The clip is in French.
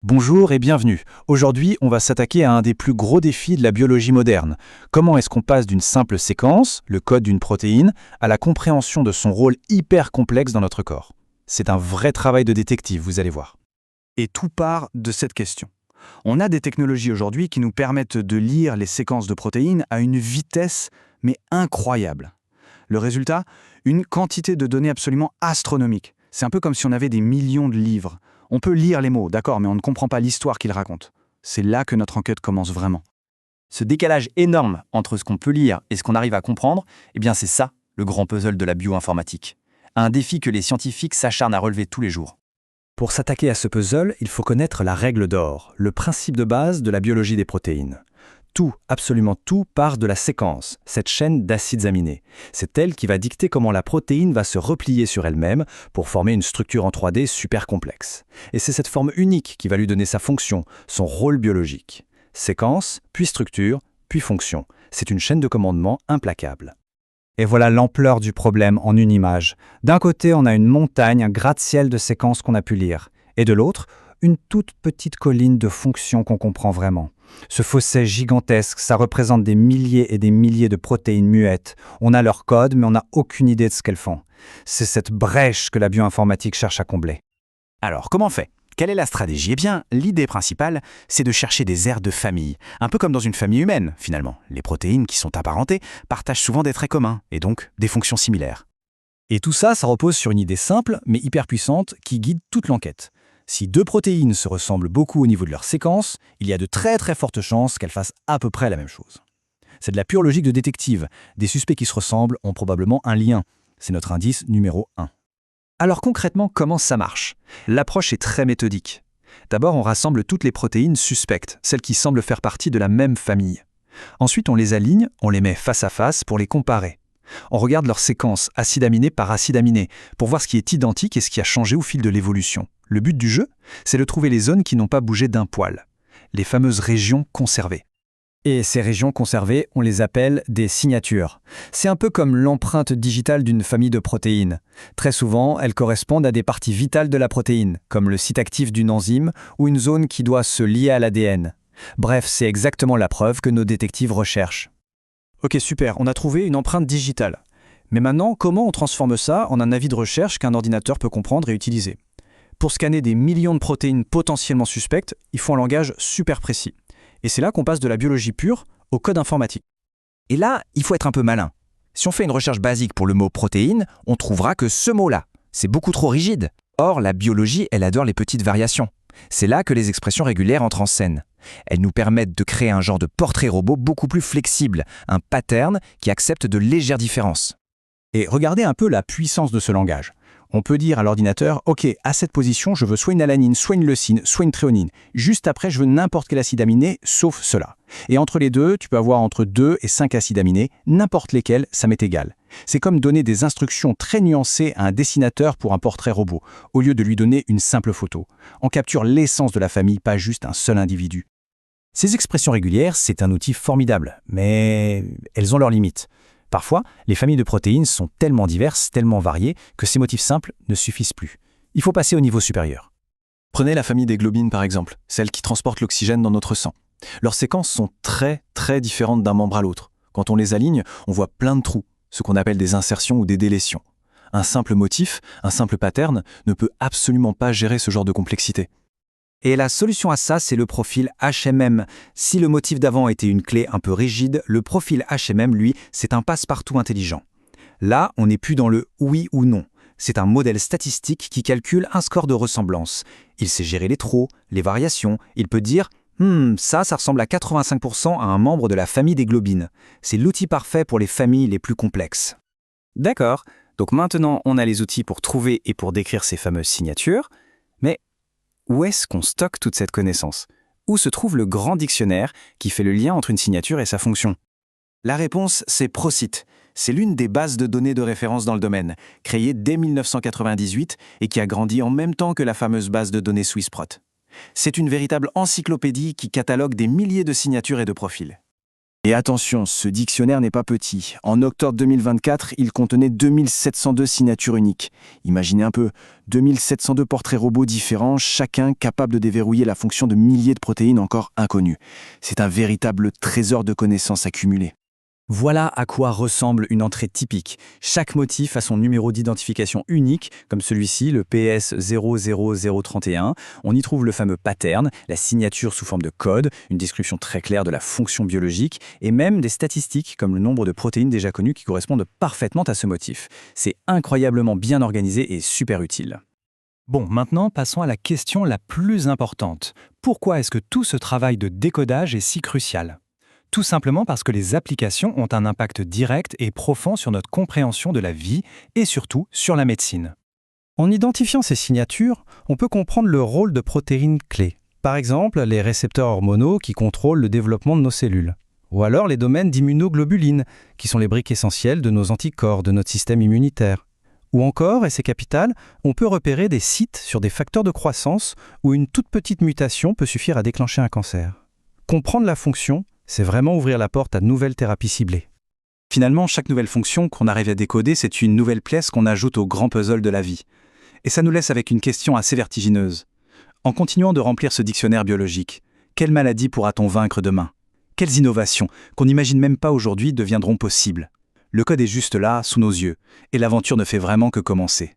Bonjour et bienvenue. Aujourd'hui, on va s'attaquer à un des plus gros défis de la biologie moderne. Comment est-ce qu'on passe d'une simple séquence, le code d'une protéine, à la compréhension de son rôle hyper complexe dans notre corps? C'est un vrai travail de détective, vous allez voir. Et tout part de cette question. On a des technologies aujourd'hui qui nous permettent de lire les séquences de protéines à une vitesse mais incroyable. Le résultat, une quantité de données absolument astronomique. C'est un peu comme si on avait des millions de livres. On peut lire les mots, d'accord, mais on ne comprend pas l'histoire qu'ils racontent. C'est là que notre enquête commence vraiment. Ce décalage énorme entre ce qu'on peut lire et ce qu'on arrive à comprendre, eh bien c'est ça, le grand puzzle de la bioinformatique. Un défi que les scientifiques s'acharnent à relever tous les jours. Pour s'attaquer à ce puzzle, il faut connaître la règle d'or, le principe de base de la biologie des protéines. Tout, absolument tout, part de la séquence, cette chaîne d'acides aminés. C'est elle qui va dicter comment la protéine va se replier sur elle-même pour former une structure en 3D super complexe. Et c'est cette forme unique qui va lui donner sa fonction, son rôle biologique. Séquence, puis structure, puis fonction. C'est une chaîne de commandement implacable. Et voilà l'ampleur du problème en une image. D'un côté, on a une montagne, un gratte-ciel de séquences qu'on a pu lire. Et de l'autre, une toute petite colline de fonctions qu'on comprend vraiment. Ce fossé gigantesque, ça représente des milliers et des milliers de protéines muettes. On a leur code, mais on n'a aucune idée de ce qu'elles font. C'est cette brèche que la bioinformatique cherche à combler. Alors, comment on fait? Quelle est la stratégie? Eh bien, l'idée principale, c'est de chercher des aires de famille. Un peu comme dans une famille humaine, finalement. Les protéines qui sont apparentées partagent souvent des traits communs, et donc des fonctions similaires. Et tout ça, ça repose sur une idée simple, mais hyper puissante, qui guide toute l'enquête. Si deux protéines se ressemblent beaucoup au niveau de leur séquence, il y a de très fortes chances qu'elles fassent à peu près la même chose. C'est de la pure logique de détective. Des suspects qui se ressemblent ont probablement un lien. C'est notre indice numéro 1. Alors concrètement, comment ça marche? L'approche est très méthodique. D'abord, on rassemble toutes les protéines suspectes, celles qui semblent faire partie de la même famille. Ensuite, on les aligne, on les met face à face pour les comparer. On regarde leur séquence, acide aminé par acide aminé, pour voir ce qui est identique et ce qui a changé au fil de l'évolution. Le but du jeu, c'est de trouver les zones qui n'ont pas bougé d'un poil, les fameuses régions conservées. Et ces régions conservées, on les appelle des signatures. C'est un peu comme l'empreinte digitale d'une famille de protéines. Très souvent, elles correspondent à des parties vitales de la protéine, comme le site actif d'une enzyme ou une zone qui doit se lier à l'ADN. Bref, c'est exactement la preuve que nos détectives recherchent. Ok, super, on a trouvé une empreinte digitale. Mais maintenant, comment on transforme ça en un avis de recherche qu'un ordinateur peut comprendre et utiliser? Pour scanner des millions de protéines potentiellement suspectes, il faut un langage super précis. Et c'est là qu'on passe de la biologie pure au code informatique. Et là, il faut être un peu malin. Si on fait une recherche basique pour le mot protéine, on trouvera que ce mot-là, c'est beaucoup trop rigide. Or, la biologie, elle adore les petites variations. C'est là que les expressions régulières entrent en scène. Elles nous permettent de créer un genre de portrait robot beaucoup plus flexible, un pattern qui accepte de légères différences. Et regardez un peu la puissance de ce langage. On peut dire à l'ordinateur, ok, à cette position, je veux soit une alanine, soit une leucine, soit une thréonine. Juste après, je veux n'importe quel acide aminé, sauf cela. Et entre les deux, tu peux avoir entre 2 et 5 acides aminés, n'importe lesquels, ça m'est égal. C'est comme donner des instructions très nuancées à un dessinateur pour un portrait robot, au lieu de lui donner une simple photo. On capture l'essence de la famille, pas juste un seul individu. Ces expressions régulières, c'est un outil formidable, mais elles ont leurs limites. Parfois, les familles de protéines sont tellement diverses, tellement variées, que ces motifs simples ne suffisent plus. Il faut passer au niveau supérieur. Prenez la famille des globines par exemple, celles qui transportent l'oxygène dans notre sang. Leurs séquences sont très différentes d'un membre à l'autre. Quand on les aligne, on voit plein de trous, ce qu'on appelle des insertions ou des délétions. Un simple motif, un simple pattern, ne peut absolument pas gérer ce genre de complexité. Et la solution à ça, c'est le profil HMM. Si le motif d'avant était une clé un peu rigide, le profil HMM, lui, c'est un passe-partout intelligent. Là, on n'est plus dans le oui ou non. C'est un modèle statistique qui calcule un score de ressemblance. Il sait gérer les trous, les variations. Il peut dire « ça ressemble à 85% à un membre de la famille des globines ». C'est l'outil parfait pour les familles les plus complexes. D'accord, donc maintenant on a les outils pour trouver et pour décrire ces fameuses signatures, mais où est-ce qu'on stocke toute cette connaissance? Où se trouve le grand dictionnaire qui fait le lien entre une signature et sa fonction? La réponse, c'est ProCit. C'est l'une des bases de données de référence dans le domaine, créée dès 1998 et qui a grandi en même temps que la fameuse base de données SwissProt. C'est une véritable encyclopédie qui catalogue des milliers de signatures et de profils. Et attention, ce dictionnaire n'est pas petit. En octobre 2024, il contenait 2702 signatures uniques. Imaginez un peu, 2702 portraits robots différents, chacun capable de déverrouiller la fonction de milliers de protéines encore inconnues. C'est un véritable trésor de connaissances accumulées. Voilà à quoi ressemble une entrée typique. Chaque motif a son numéro d'identification unique, comme celui-ci, le PS 00031. On y trouve le fameux pattern, la signature sous forme de code, une description très claire de la fonction biologique, et même des statistiques, comme le nombre de protéines déjà connues qui correspondent parfaitement à ce motif. C'est incroyablement bien organisé et super utile. Bon, maintenant, passons à la question la plus importante. Pourquoi est-ce que tout ce travail de décodage est si crucial ? Tout simplement parce que les applications ont un impact direct et profond sur notre compréhension de la vie et surtout sur la médecine. En identifiant ces signatures, on peut comprendre le rôle de protéines clés. Par exemple, les récepteurs hormonaux qui contrôlent le développement de nos cellules. Ou alors les domaines d'immunoglobulines, qui sont les briques essentielles de nos anticorps, de notre système immunitaire. Ou encore, et c'est capital, on peut repérer des sites sur des facteurs de croissance où une toute petite mutation peut suffire à déclencher un cancer. Comprendre la fonction, c'est vraiment ouvrir la porte à de nouvelles thérapies ciblées. Finalement, chaque nouvelle fonction qu'on arrive à décoder, c'est une nouvelle pièce qu'on ajoute au grand puzzle de la vie. Et ça nous laisse avec une question assez vertigineuse. En continuant de remplir ce dictionnaire biologique, quelle maladie pourra-t-on vaincre demain ? Quelles innovations, qu'on n'imagine même pas aujourd'hui, deviendront possibles ? Le code est juste là, sous nos yeux, et l'aventure ne fait vraiment que commencer.